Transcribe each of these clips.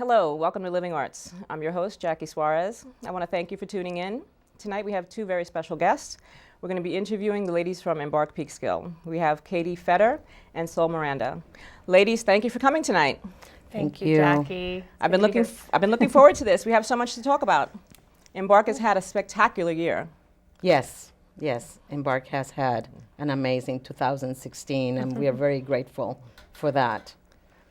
Hello, welcome to Living Arts. I'm your host, Jackie Suarez. I want to thank you for tuning in. Tonight we have two very special guests. We're going to be interviewing the ladies from Embark Peekskill. We have Katie Fetter and Sol Miranda. Ladies, thank you for coming tonight. Thank you, Jackie. I've been looking forward to this. We have so much to talk about. Embark has had a spectacular year. Yes, Embark has had an amazing 2016, and we are very grateful for that.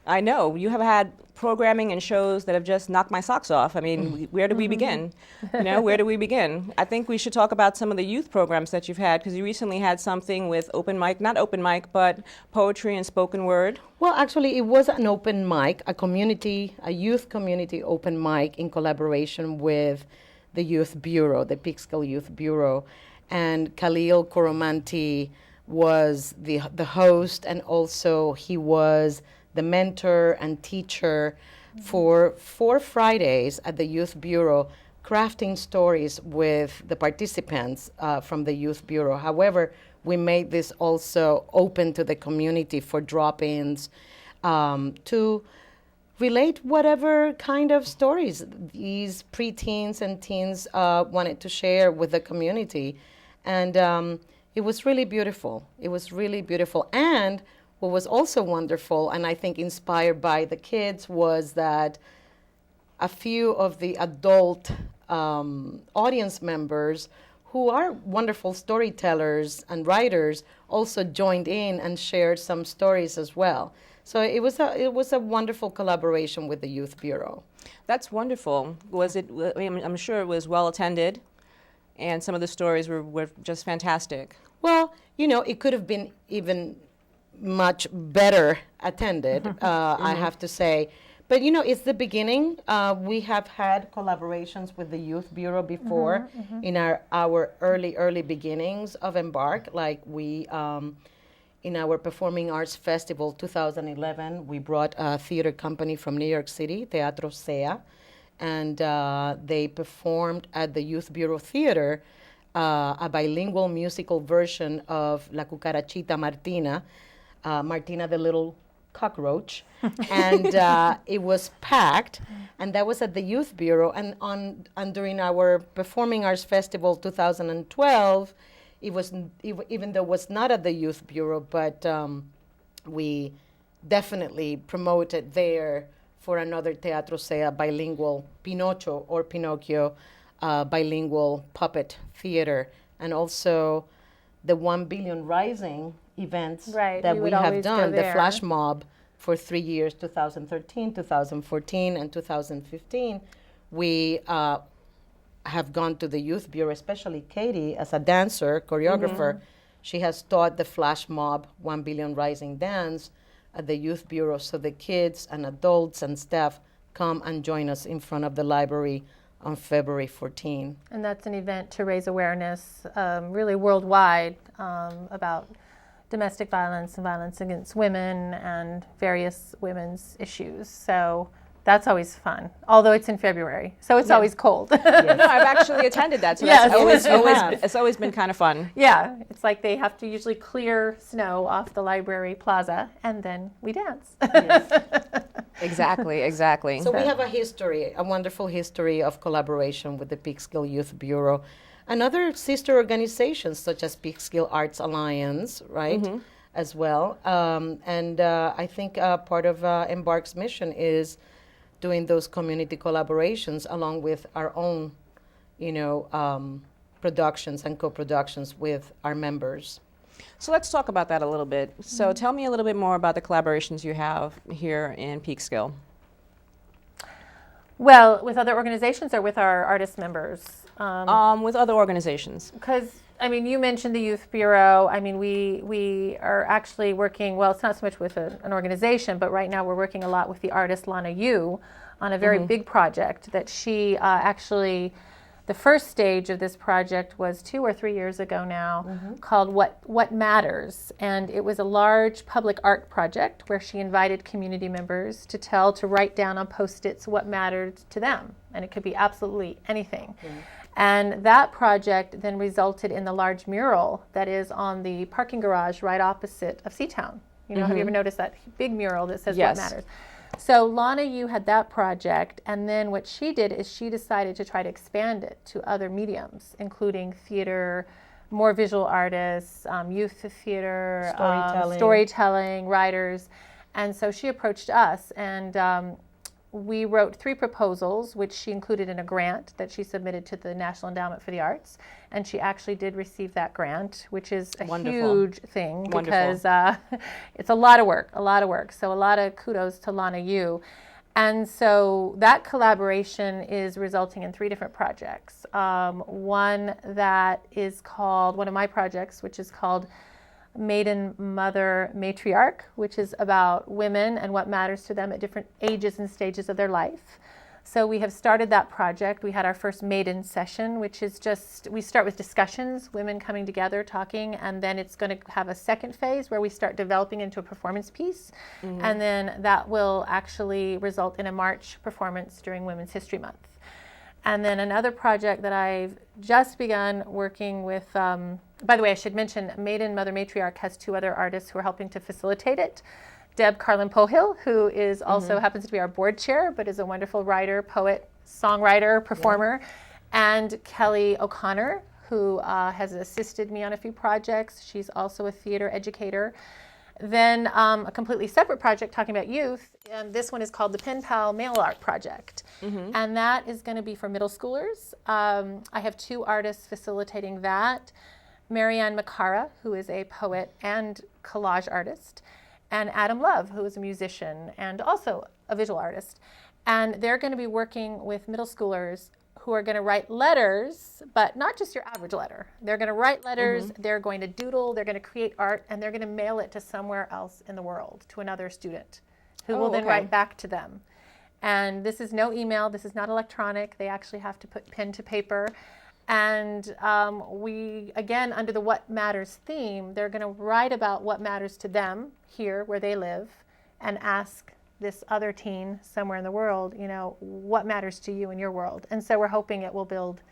I know, you have had programming and shows that have just knocked my socks off. I mean, where do we begin? Where do we begin? I think we should talk about some of the youth programs that you've had, because you recently had something with not open mic, but poetry and spoken word. Well, actually, it was an open mic, a youth community open mic in collaboration with the Youth Bureau, the Peekskill Youth Bureau. And Khalil Koromanti was the host, and also he was the mentor and teacher for 4 Fridays at the Youth Bureau, crafting stories with the participants from the Youth Bureau. However, we made this also open to the community for drop-ins to relate whatever kind of stories these preteens and teens wanted to share with the community. And it was really beautiful. And what was also wonderful, and I think inspired by the kids, was that a few of the adult audience members who are wonderful storytellers and writers also joined in and shared some stories as well. So it was a wonderful collaboration with the Youth Bureau. That's wonderful. Was it? I'm sure it was well attended, and some of the stories were just fantastic. Well, it could have been even much better attended, I have to say. But, it's the beginning. We have had collaborations with the Youth Bureau before in our early beginnings of Embark. Like we, in our Performing Arts Festival 2011, we brought a theater company from New York City, Teatro Sea, and they performed at the Youth Bureau Theater a bilingual musical version of La Cucarachita Martina, Martina the Little Cockroach, and it was packed, and that was at the Youth Bureau. And during our Performing Arts Festival 2012, it was, even though it was not at the Youth Bureau, but we definitely promoted there for another Teatro Sea bilingual Pinocchio bilingual puppet theater, and also the 1 Billion Rising events that we have done, the flash mob, for 3 years, 2013, 2014, and 2015. We have gone to the Youth Bureau, especially Katie, as a dancer, choreographer. She has taught the flash mob 1 Billion Rising dance at the Youth Bureau, so the kids and adults and staff come and join us in front of the library on February 14. And that's an event to raise awareness really worldwide about domestic violence and violence against women and various women's issues. So that's always fun, although it's in February, so it's always cold. Yes. No, I've actually attended that, so it's always been kind of fun. Yeah, it's like they have to usually clear snow off the library plaza, and then we dance. Yes. Exactly. So we have a wonderful history of collaboration with the Peekskill Youth Bureau and other sister organizations such as Peekskill Arts Alliance, right, as well. And I think part of Embark's mission is doing those community collaborations along with our own, productions and co-productions with our members. So let's talk about that a little bit. So tell me a little bit more about the collaborations you have here in Peekskill. Well, with other organizations or with our artist members? With other organizations. Because, you mentioned the Youth Bureau. We are actually working, well, it's not so much with an organization, but right now we're working a lot with the artist Lana Yu on a very big project that she actually, the first stage of this project was 2 or 3 years ago now, called What Matters. And it was a large public art project where she invited community members to write down on Post-its what mattered to them. And it could be absolutely anything. And that project then resulted in the large mural that is on the parking garage right opposite of Seatown. Have you ever noticed that big mural that says What Matters? So Lana Yu had that project, and then what she did is she decided to try to expand it to other mediums, including theater, more visual artists, youth theater, storytelling, writers. And so she approached us, and we wrote 3 proposals, which she included in a grant that she submitted to the National Endowment for the Arts. And she actually did receive that grant, which is a huge thing because it's a lot of work. So a lot of kudos to Lana Yu. And so that collaboration is resulting in 3 different projects. One that is called, one of my projects, which is called Maiden Mother Matriarch, which is about women and what matters to them at different ages and stages of their life. So we have started that project. We had our first maiden session, which is just, we start with discussions, women coming together, talking, and then it's going to have a second phase where we start developing into a performance piece. And then that will actually result in a March performance during Women's History Month. And then another project that I've just begun working with, by the way, I should mention Maiden Mother Matriarch has 2 other artists who are helping to facilitate it. Deb Carlin-Pohill, who is also happens to be our board chair, but is a wonderful writer, poet, songwriter, performer. And Kelly O'Connor, who has assisted me on a few projects. She's also a theater educator. Then a completely separate project talking about youth, and this one is called the Pen Pal Mail Art Project. And that is going to be for middle schoolers. I have 2 artists facilitating that. Marianne Macara, who is a poet and collage artist, and Adam Love, who is a musician and also a visual artist. And they're going to be working with middle schoolers who are going to write letters, but not just your average letter. They're going to write letters, they're going to doodle, they're going to create art, and they're going to mail it to somewhere else in the world, to another student, who will then write back to them. And this is no email, this is not electronic. They actually have to put pen to paper. And we, again, under the What Matters theme, they're going to write about what matters to them here where they live and ask this other teen somewhere in the world, you know, what matters to you in your world. And so we're hoping it will build,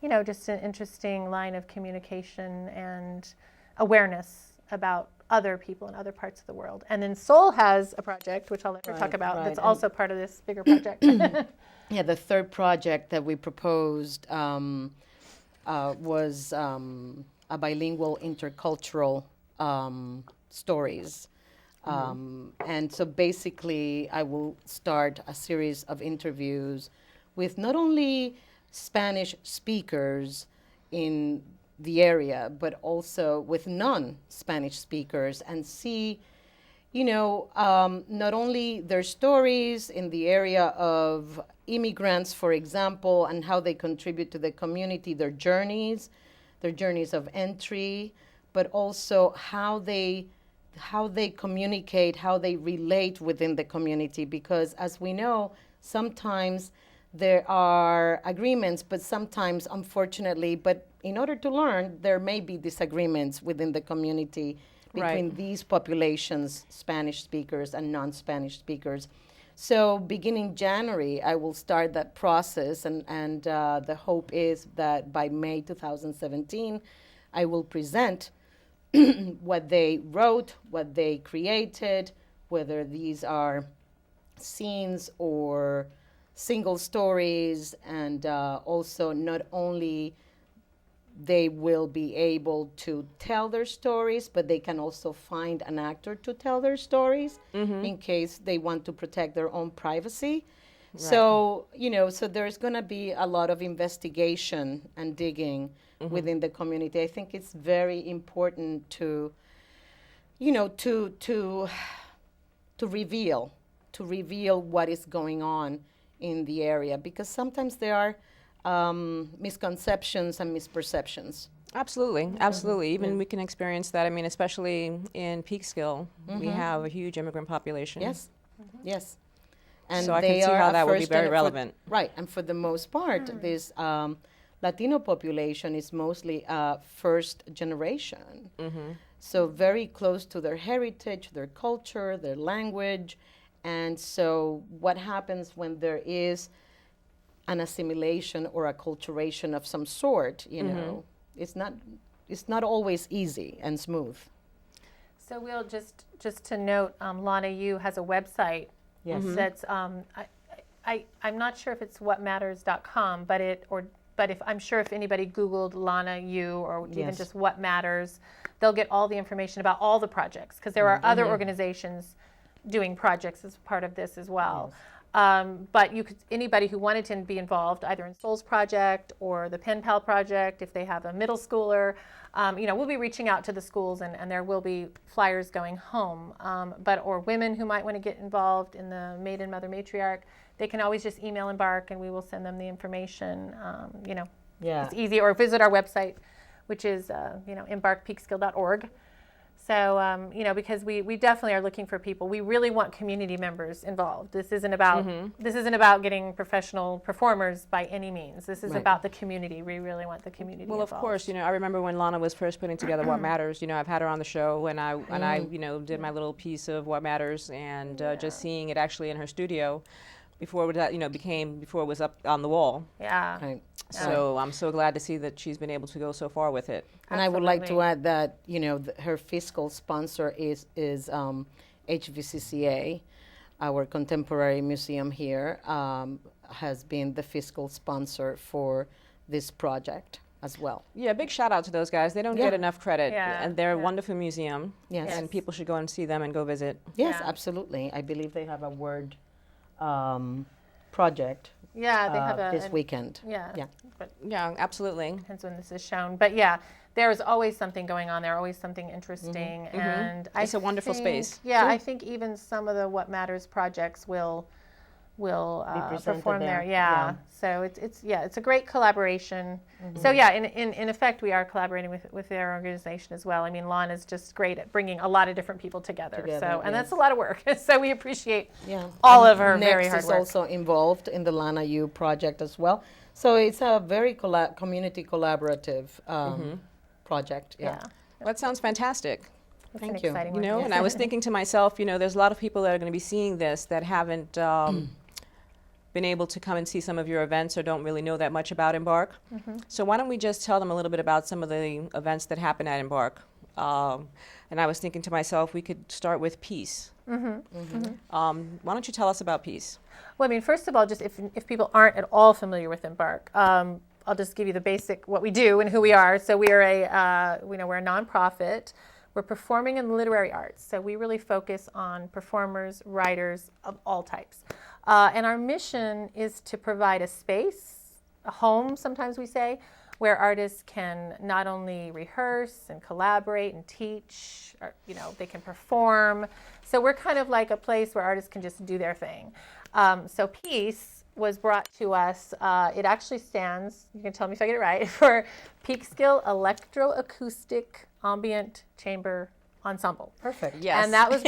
you know, just an interesting line of communication and awareness about other people in other parts of the world. And then Soul has a project, which I'll let her talk about, that's also part of this bigger project. Yeah, the 3rd project that we proposed was a bilingual intercultural stories. And so basically I will start a series of interviews with not only Spanish speakers in the area, but also with non-Spanish speakers, and see, you know, not only their stories in the area of immigrants, for example, and how they contribute to the community, their journeys of entry, but also how they communicate, how they relate within the community. Because as we know, sometimes there are agreements, but sometimes, unfortunately, but in order to learn, there may be disagreements within the community between these populations, Spanish speakers and non-Spanish speakers. So beginning January, I will start that process, and the hope is that by May 2017, I will present what they wrote, what they created, whether these are scenes or single stories, and also not only they will be able to tell their stories, but they can also find an actor to tell their stories in case they want to protect their own privacy. Right. So, you know, so there's going to be a lot of investigation and digging within the community. I think it's very important to, you know, to reveal what is going on in the area, because sometimes there are misconceptions and misperceptions. Absolutely, absolutely. Even we can experience that. I mean, especially in Peekskill, we have a huge immigrant population. Yes, yes. And so I can see how that would be very relevant. Right, and for the most part, this Latino population is mostly first generation. So very close to their heritage, their culture, their language. And so what happens when there is an assimilation or acculturation of some sort, you know, it's not always easy and smooth. So we'll just to note, Lana Yu has a website Yes. That's I'm not sure if it's whatmatters.com, but if I'm sure if anybody Googled Lana U or even Yes. just What Matters, they'll get all the information about all the projects, because there are other organizations doing projects as part of this as well. But anybody who wanted to be involved, either in Souls Project or the Pen Pal Project, if they have a middle schooler, we'll be reaching out to the schools, and there will be flyers going home. Or women who might want to get involved in the Maiden Mother Matriarch, they can always just email Embark, and we will send them the information. It's easy, or visit our website, which is embarkpeekskill.org. So, because we definitely are looking for people. We really want community members involved. This isn't about getting professional performers by any means. This is about the community. We really want the community Well, involved. of course, I remember when Lana was first putting together What Matters. I've had her on the show, and I did my little piece of What Matters, and just seeing it actually in her studio before it was up on the wall. Yeah. Right. So I'm so glad to see that she's been able to go so far with it. And I would like to add that her fiscal sponsor is HVCCA, our contemporary museum here, has been the fiscal sponsor for this project as well. Yeah, big shout out to those guys. They don't get enough credit, and they're a wonderful museum. Yes. And people should go and see them and go visit. Yes, Yeah. absolutely. I believe they have a word project Yeah, they have this weekend. Yeah. Yeah. But Yeah, absolutely. depends when this is shown. But yeah, there's always something going on there, always something interesting. And It's a wonderful space. Yeah, I think even some of the What Matters projects will presented perform there. there. Yeah. So it's a great collaboration. So yeah, in effect, we are collaborating with their organization as well. I mean, Lana's just great at bringing a lot of different people together. And that's a lot of work. So we appreciate all of her very hard work. Next is also involved in the Lana U project as well. So it's a very community collaborative project. Yeah. Well, that sounds fantastic. It's Thank an you. exciting one. And I was thinking to myself, there's a lot of people that are going to be seeing this that haven't been able to come and see some of your events or don't really know that much about Embark. So why don't we just tell them a little bit about some of the events that happen at Embark? And I was thinking to myself, we could start with Peace. Why don't you tell us about Peace? Well, I mean, first of all, just if people aren't at all familiar with Embark, I'll just give you the basic what we do and who we are. So we are we're a nonprofit. We're performing in literary arts. So we really focus on performers, writers of all types. And our mission is to provide a space, a home, sometimes we say, where artists can not only rehearse and collaborate and teach, or, they can perform. So we're kind of like a place where artists can just do their thing. So Peace was brought to us. It actually stands, you can tell me if I get it right, for Peekskill Electroacoustic Ambient Chamber Ensemble. Perfect. Yes. And that was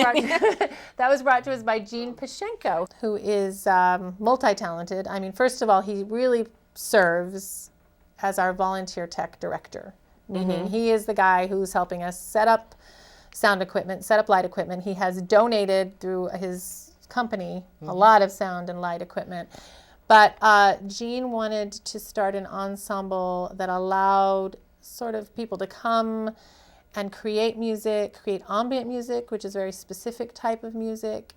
brought to us by Gene Pashenko, who is multi-talented. I mean, first of all, he really serves as our volunteer tech director, meaning he is the guy who's helping us set up sound equipment, set up light equipment. He has donated through his company a lot of sound and light equipment. But Gene wanted to start an ensemble that allowed sort of people to come and create music, create ambient music, which is a very specific type of music.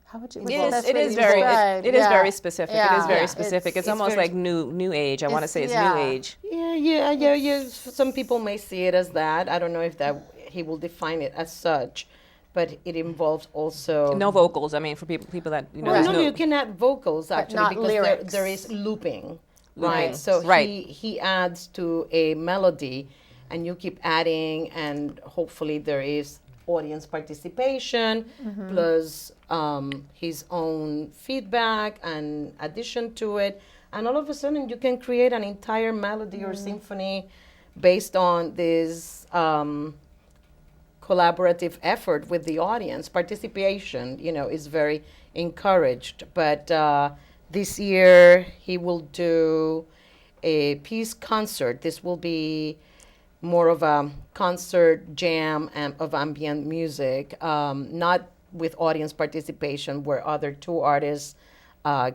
How would you? It is very specific. Yeah. It is very specific. It's almost very, like new age. I want to say it's new age. Yeah. Some people may see it as that. I don't know if that he will define it as such, but it involves also No vocals. I mean, for people that No, you can add vocals actually not because lyrics. there is looping, Looping. right? So Right. he adds to a melody, and you keep adding, and hopefully there is audience participation plus his own feedback and addition to it, and all of a sudden you can create an entire melody or symphony based on this collaborative effort with the audience. Participation, is very encouraged. But this year he will do a peace concert. This will be more of a concert jam of ambient music, not with audience participation, where other two artists,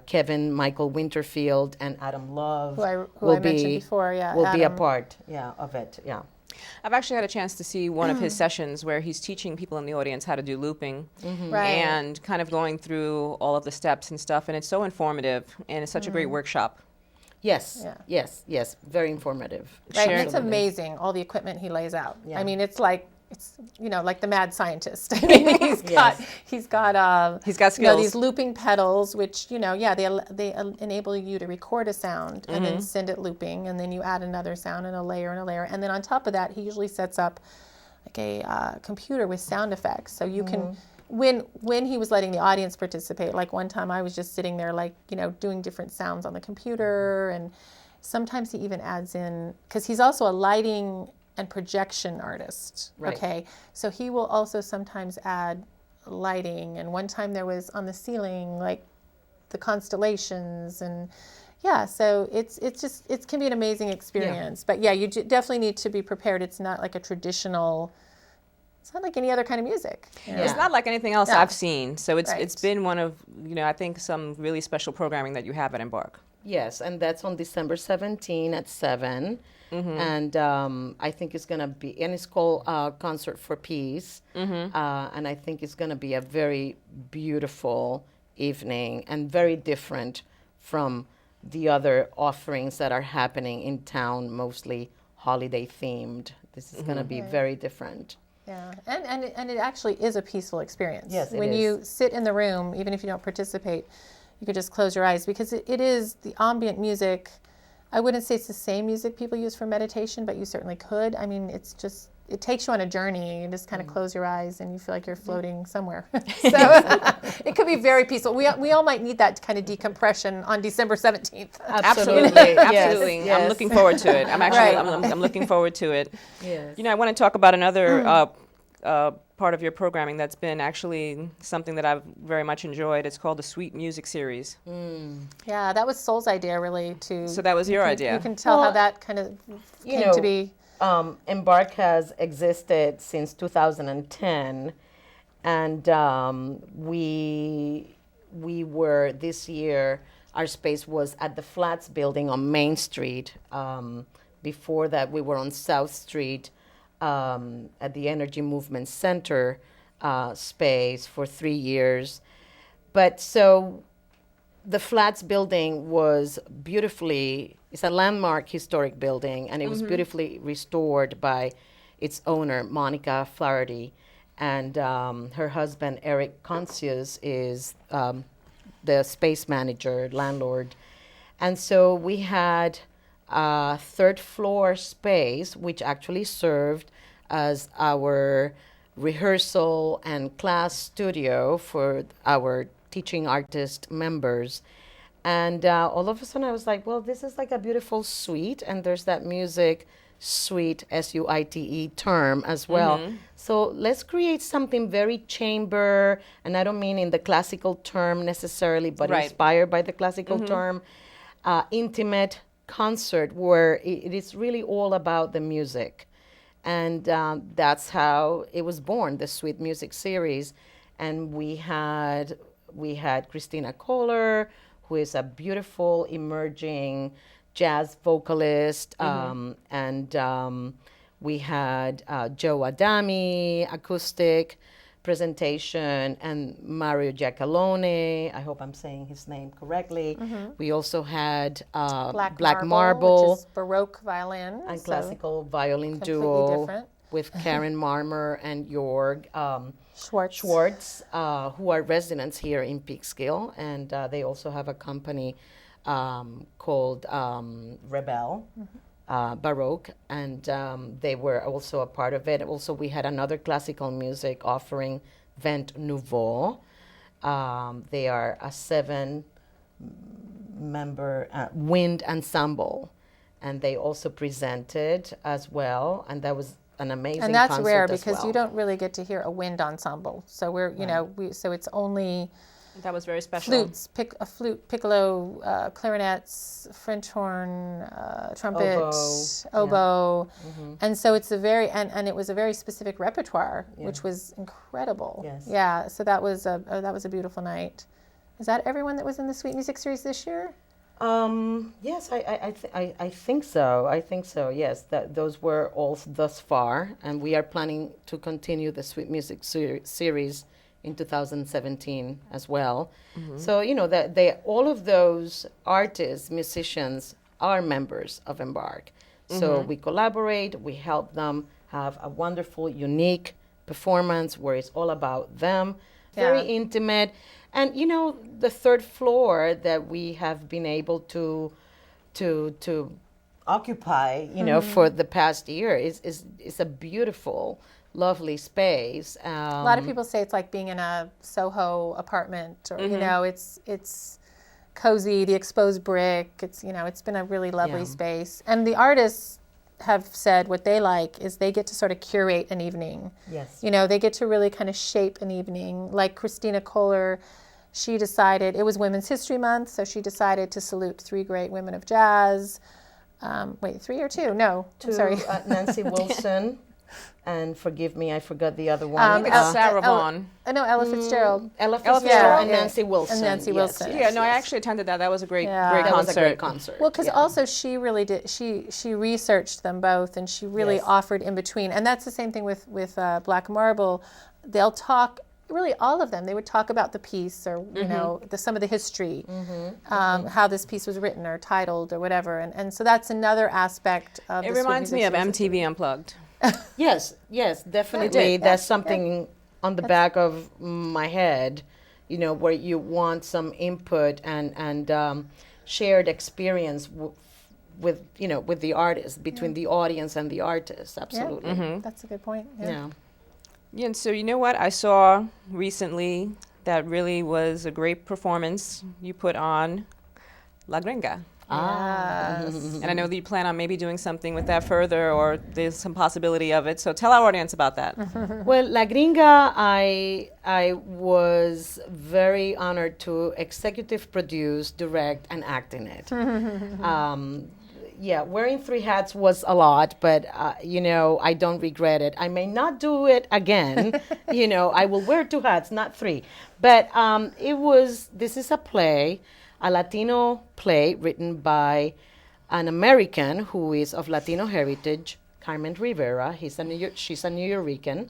Kevin Michael Winterfield and Adam Love, who I mentioned before, will be a Adam. part, of it, I've actually had a chance to see one of his sessions where he's teaching people in the audience how to do looping Right. and kind of going through all of the steps and stuff. And it's so informative, and it's such a great workshop. Yes, Yeah. yes, very informative. Right, and Sharing it's them. amazing, all the equipment he lays out. Yeah. I mean, it's like like the mad scientist. I mean, he's got He's got skills. these looping pedals, which they enable you to record a sound and then send it looping, and then you add another sound and a layer, and then on top of that, he usually sets up like a computer with sound effects, so you can. When he was letting the audience participate, like one time I was just sitting there, like, doing different sounds on the computer, and sometimes he even adds in, because he's also a lighting and projection artist. Right. Okay, so he will also sometimes add lighting, and one time there was on the ceiling, like the constellations, and so it can be an amazing experience. But you definitely need to be prepared. It's not like a traditional. It's not like any other kind of music. It's not like anything else I've seen. So it's Right. it's been one of, I think some really special programming that you have at Embark. Yes, and that's on December 17 at 7. And I think it's going to be, and it's called Concert for Peace. And I think it's going to be a very beautiful evening and very different from the other offerings that are happening in town, mostly holiday themed. This is going to be very different. Yeah, and it actually is a peaceful experience. Yes, it when is. you sit in the room, even if you don't participate, you could just close your eyes, because it is the ambient music. I wouldn't say it's the same music people use for meditation, but you certainly could. I mean, it takes you on a journey. You just kind of close your eyes and you feel like you're floating somewhere. So it could be very peaceful. We all might need that kind of decompression on December 17th. Absolutely. Absolutely. Yes. I'm looking forward to it. I'm actually, Right. I'm looking forward to it. Yes. I want to talk about another part of your programming that's been actually something that I've very much enjoyed. It's called the Sweet Music Series. Yeah, that was Soul's idea, really. So that was your idea. You can tell how Well, that kind of came to be. Embark has existed since 2010, and we were this year. Our space was at the Flats building on Main Street. Before that, we were on South Street at the Energy Movement Center space for 3 years. But so the Flats building was it's a landmark historic building, and it was beautifully restored by its owner, Monica Flaherty, and her husband, Eric Concius, is the space manager, landlord. And so we had a third floor space, which actually served as our rehearsal and class studio for our teaching artist members. And all of a sudden I was like, well, this is like a beautiful suite, and there's that music suite, SUITE term as well. So let's create something very chamber, and I don't mean in the classical term necessarily, but Right. inspired by the classical term, intimate concert where it is really all about the music. And that's how it was born, the Sweet Music Series. And we had Christina Kohler, who is a beautiful emerging jazz vocalist, and we had Joe Adami, acoustic presentation, and Mario Giacalone. I hope I'm saying his name correctly. We also had Black Marble, which is Baroque violin. and so classical violin completely duo different. with Karen Marmer and Jorg Schwartz. who are residents here in Peekskill, and they also have a company called Rebel Baroque, and they were also a part of it. Also, we had another classical music offering, Vent Nouveau. They are a 7-member wind ensemble, and they also presented as well, and that was an amazing And that's concert rare as because well. you don't really get to hear a wind ensemble. So so it's only That was very special. flutes, piccolo, clarinets, French horn, trumpet, oboe, and so it's and it was a very specific repertoire, which was incredible. Yes. Yeah, so that was a beautiful night. Is that everyone that was in the Sweet Music Series this year? Yes, I think so. I think so. Yes, that those were all thus far, and we are planning to continue the Sweet Music series in 2017 as well. So that they all of those artists, musicians are members of Embark. So we collaborate. We help them have a wonderful, unique performance where it's all about them. Very Yeah. intimate. And the third floor that we have been able to occupy, for the past year is a beautiful, lovely space. A lot of people say it's like being in a Soho apartment, or it's cozy, the exposed brick. It's been a really lovely space, and the artists have said what they like is they get to sort of curate an evening. Yes. They get to really kind of shape an evening. Like Christina Kohler, she decided, it was Women's History Month, so she decided to salute 3 great women of jazz. Wait, 3 or 2? No, I'm sorry. Nancy Wilson, and forgive me, I forgot the other one. Sarah Vaughan. No, Ella Fitzgerald. Ella Fitzgerald and yeah. Nancy Wilson. And Nancy Wilson. Yeah, no, I actually attended that. That was a great Yeah. That concert. was a great concert. Well, because also she really did. She researched them both, and she really Yes. offered in between. And that's the same thing with Black Marble. They'll talk. Really, all of them. They would talk about the piece, or some of the history, how this piece was written or titled or whatever. And so that's another aspect of. It the Sweet reminds me Music of Series. MTV Unplugged. Yes, definitely. did. That's something on the back of my head, where you want some input and shared experience with the artist, between the audience and the artist. Absolutely. That's a good point. Yeah. Yeah. Yeah, and so you know what I saw recently that really was a great performance you put on La Gringa. Yes. And I know that you plan on maybe doing something with that further, or there's some possibility of it. So tell our audience about that. Well, La Gringa, I was very honored to executive produce, direct, and act in it. Yeah, wearing 3 hats was a lot, but I don't regret it. I may not do it again. I will wear 2 hats, not 3. But this is a play, a Latino play written by an American who is of Latino heritage, Carmen Rivera. She's a New Yorican.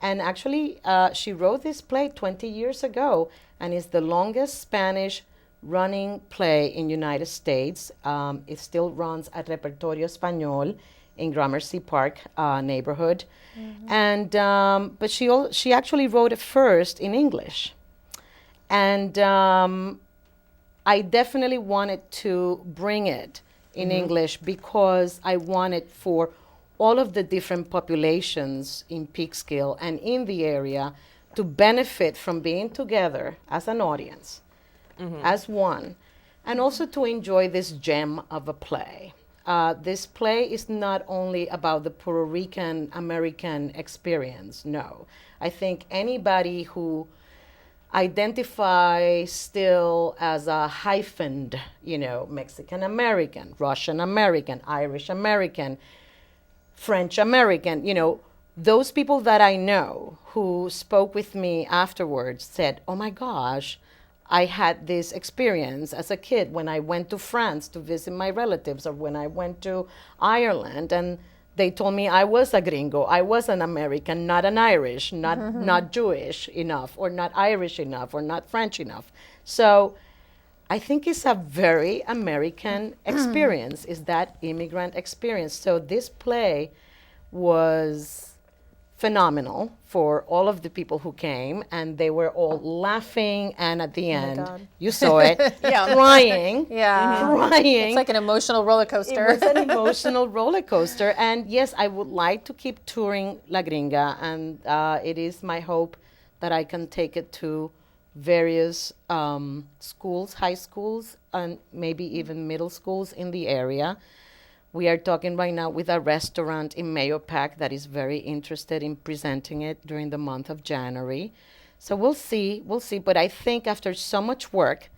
And actually, she wrote this play 20 years ago, and is the longest Spanish running play in United States. It still runs at Repertorio Español in Gramercy Park neighborhood. And but she actually wrote it first in English. And I definitely wanted to bring it in English because I wanted for all of the different populations in Peekskill and in the area to benefit from being together as an audience, as one, and also to enjoy this gem of a play. This play is not only about the Puerto Rican American experience, no. I think anybody who identifies still as a hyphened, Mexican American, Russian American, Irish American, French American, those people that I know who spoke with me afterwards said, oh my gosh, I had this experience as a kid when I went to France to visit my relatives, or when I went to Ireland, and they told me I was a gringo, I was an American, not an Irish, not Jewish enough, or not Irish enough, or not French enough. So I think it's a very American experience, is that immigrant experience. So this play was phenomenal for all of the people who came, and they were all laughing, and at the end, God. you saw it, crying, crying. It's like an emotional roller coaster. It was an emotional roller coaster. And yes, I would like to keep touring La Gringa, and it is my hope that I can take it to various schools, high schools, and maybe even middle schools in the area. We are talking right now with a restaurant in Mayopac that is very interested in presenting it during the month of January. So we'll see. But I think after so much work,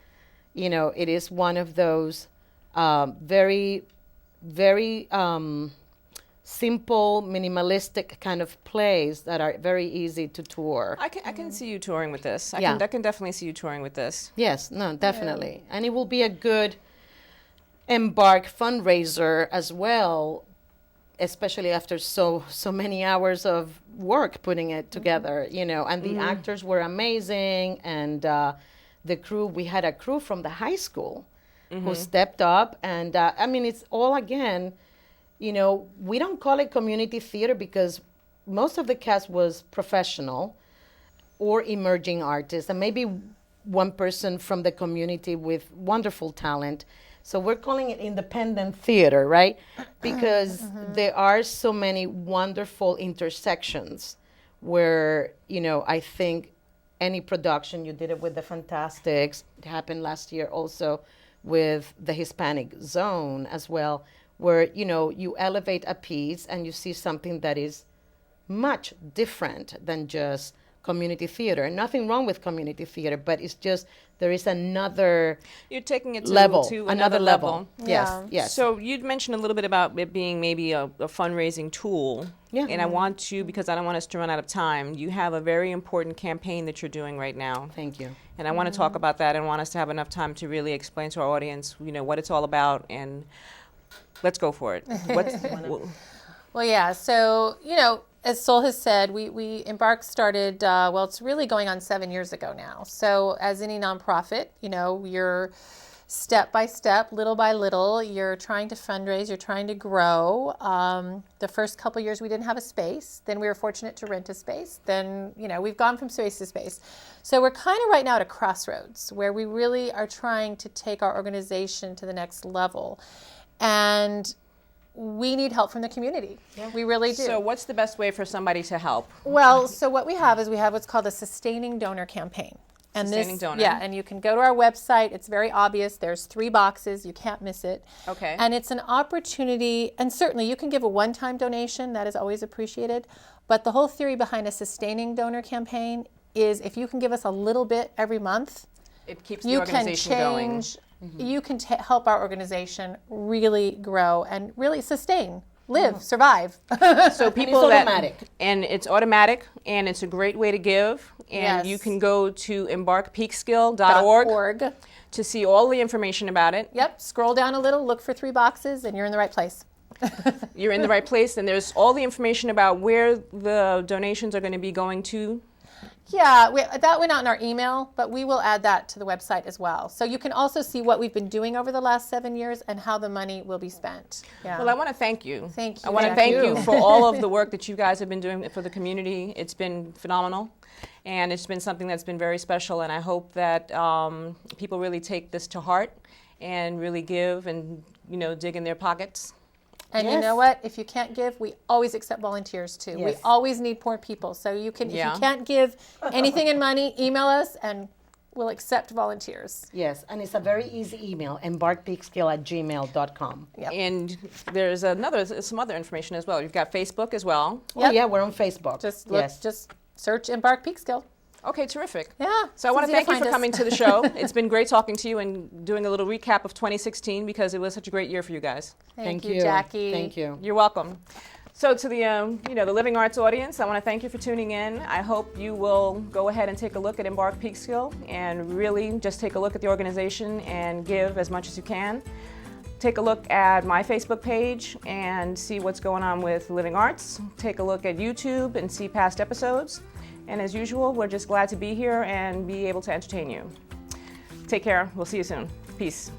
it is one of those very, very simple, minimalistic kind of plays that are very easy to tour. I can see you touring with this. I Yeah. can definitely see you touring with this. Yes, no, definitely. And it will be a good Embark fundraiser as well, especially after so many hours of work putting it together, you know, and the actors were amazing, and the crew, we had a crew from the high school who stepped up, and I mean, it's all, again, you know, we don't call it community theater because most of the cast was professional or emerging artists, and maybe one person from the community with wonderful talent. So we're calling it independent theater, right? Because there are so many wonderful intersections where, you know, I think any production, you did it with the Fantastics, it happened last year also with the Hispanic Zone as well, where, you know, you elevate a piece and you see something that is much different than just community theater. Nothing wrong with community theater, but it's just there is another You're taking it to, level, to another level. Yes, Yeah. yes. So you'd mentioned a little bit about it being maybe a fundraising tool. Yeah. And I want to, because I don't want us to run out of time, you have a very important campaign that you're doing right now. Thank you. And I want to talk about that and want us to have enough time to really explain to our audience, you know, what it's all about, and let's go for it. Well, yeah. So, you know, as Sol has said, we Embark started, well, it's really going on 7 years ago now. So as any nonprofit, you know, you're step by step, little by little, you're trying to fundraise, you're trying to grow. The first couple years we didn't have a space. Then we were fortunate to rent a space. Then, you know, we've gone from space to space. So we're kind of right now at a crossroads where we really are trying to take our organization to the next level. And we need help from the community. Yeah. We really do. So what's the best way for somebody to help? Well, so what we have is we have what's called a sustaining donor campaign. And Sustaining donor. Yeah, and you can go to our website. It's very obvious. There's 3 boxes. You can't miss it. Okay. And it's an opportunity, and certainly you can give a one-time donation. That is always appreciated. But the whole theory behind a sustaining donor campaign is if you can give us a little bit every month, It keeps the you can organization going. change, you can help our organization really grow and really sustain, live, survive. So people it's that automatic. and it's automatic, and it's a great way to give. And Yes. you can go to embarkpeekskill.org .org. to see all the information about it. Yep, scroll down a little, look for 3 boxes, and you're in the right place. You're in the right place, and there's all the information about where the donations are going to be going to. Yeah, that went out in our email, but we will add that to the website as well. So you can also see what we've been doing over the last 7 years and how the money will be spent. Yeah. Well, I want to thank you. Thank you. I want to Thank thank you. you for all of the work that you guys have been doing for the community. It's been phenomenal, and it's been something that's been very special, and I hope that people really take this to heart and really give and, you know, dig in their pockets. And you Yes. know what? If you can't give, we always accept volunteers too. We Yes. always need poor people. So you can, Yeah. if you can't give anything in money, email us and we'll accept volunteers. Yes, and it's a very easy email, embarkpeekskill@gmail.com. Yep. And there's some other information as well. You've got Facebook as well. Oh, Yep. yeah, we're on Facebook. Just look, Yes. just search Embark Peekskill. Okay, terrific. Yeah. So I want to it's easy thank you find for us. coming to the show. It's been great talking to you and doing a little recap of 2016 because it was such a great year for you guys. Thank you, Jackie. Thank you. You're welcome. So to the the Living Arts audience, I want to thank you for tuning in. I hope you will go ahead and take a look at Embark Peekskill and really just take a look at the organization and give as much as you can. Take a look at my Facebook page and see what's going on with Living Arts. Take a look at YouTube and see past episodes. And as usual, we're just glad to be here and be able to entertain you. Take care. We'll see you soon. Peace.